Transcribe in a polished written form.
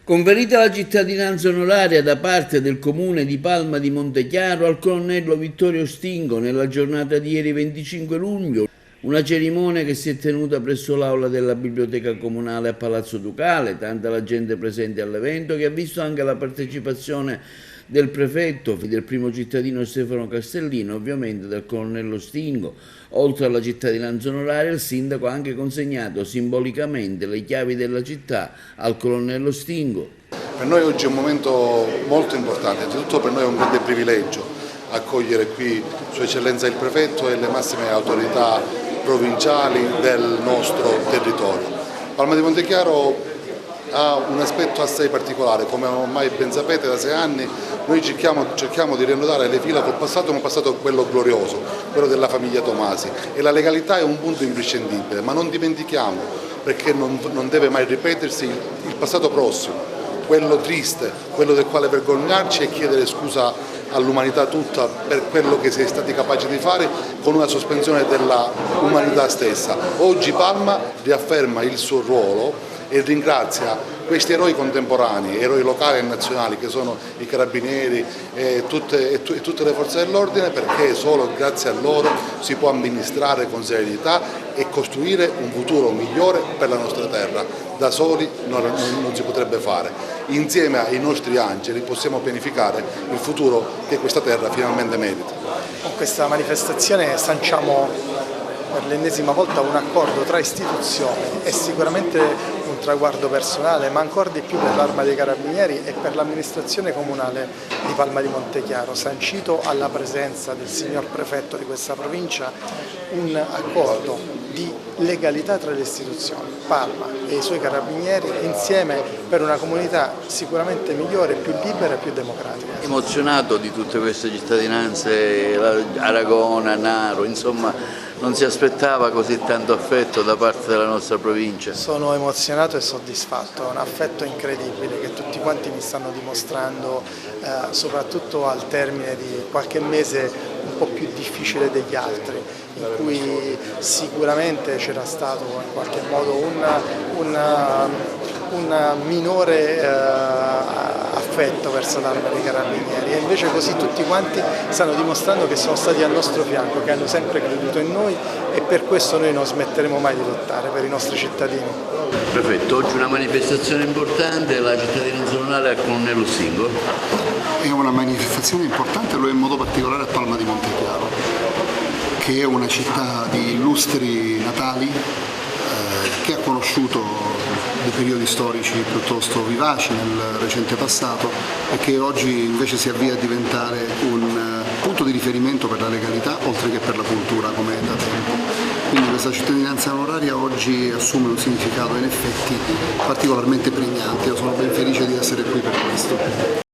Conferita la cittadinanza onoraria da parte del comune di Palma di Montechiaro al colonnello Vittorio Stingo nella giornata di ieri 25 luglio, una cerimonia che si è tenuta presso l'aula della biblioteca comunale a Palazzo Ducale, tanta la gente presente all'evento che ha visto anche la partecipazione del prefetto, del primo cittadino Stefano Castellino, ovviamente del colonnello Stingo. Oltre alla cittadinanza onoraria, il sindaco ha anche consegnato simbolicamente le chiavi della città al colonnello Stingo. Per noi oggi è un momento molto importante, innanzitutto per noi è un grande privilegio accogliere qui Sua Eccellenza il Prefetto e le massime autorità provinciali del nostro territorio. Palma di Montechiaro ha un aspetto assai particolare, come ormai ben sapete da 6 anni noi cerchiamo di riannodare le fila col passato, un passato quello glorioso, quello della famiglia Tomasi, e la legalità è un punto imprescindibile, ma non dimentichiamo, perché non deve mai ripetersi, il passato prossimo, quello triste, quello del quale vergognarci e chiedere scusa all'umanità tutta per quello che si è stati capaci di fare, con una sospensione della umanità stessa. Oggi Palma riafferma il suo ruolo e ringrazia questi eroi contemporanei, eroi locali e nazionali che sono i carabinieri e tutte le forze dell'ordine, perché solo grazie a loro si può amministrare con serenità e costruire un futuro migliore per la nostra terra. Da soli non si potrebbe fare. Insieme ai nostri angeli possiamo pianificare il futuro che questa terra finalmente merita. Con questa manifestazione sanciamo per l'ennesima volta un accordo tra istituzioni, è sicuramente un traguardo personale, ma ancora di più per l'Arma dei Carabinieri e per l'amministrazione comunale di Palma di Montechiaro, sancito alla presenza del signor prefetto di questa provincia, un accordo di legalità tra le istituzioni, Palma e i suoi carabinieri insieme per una comunità sicuramente migliore, più libera e più democratica. Emozionato di tutte queste cittadinanze, Aragona, Naro, insomma non si aspettava così tanto affetto da parte della nostra provincia. Sono emozionato e soddisfatto, è un affetto incredibile che tutti quanti mi stanno dimostrando, soprattutto al termine di qualche mese un po' più difficile degli altri, in cui sicuramente c'era stato in qualche modo un minore affetto verso l'Arma dei Carabinieri, e invece così tutti quanti stanno dimostrando che sono stati al nostro fianco, che hanno sempre creduto in noi, e per questo noi non smetteremo mai di lottare per i nostri cittadini. Prefetto, oggi una manifestazione importante, la cittadinanza onoraria al colonnello Stingo. È una manifestazione importante, lo è in modo particolare a Palma di Montechiaro, che è una città di illustri natali, che ha conosciuto dei periodi storici piuttosto vivaci nel recente passato e che oggi invece si avvia a diventare un punto di riferimento per la legalità oltre che per la cultura, come è da tempo. Quindi questa cittadinanza onoraria oggi assume un significato in effetti particolarmente pregnante. Io sono ben felice di essere qui per questo.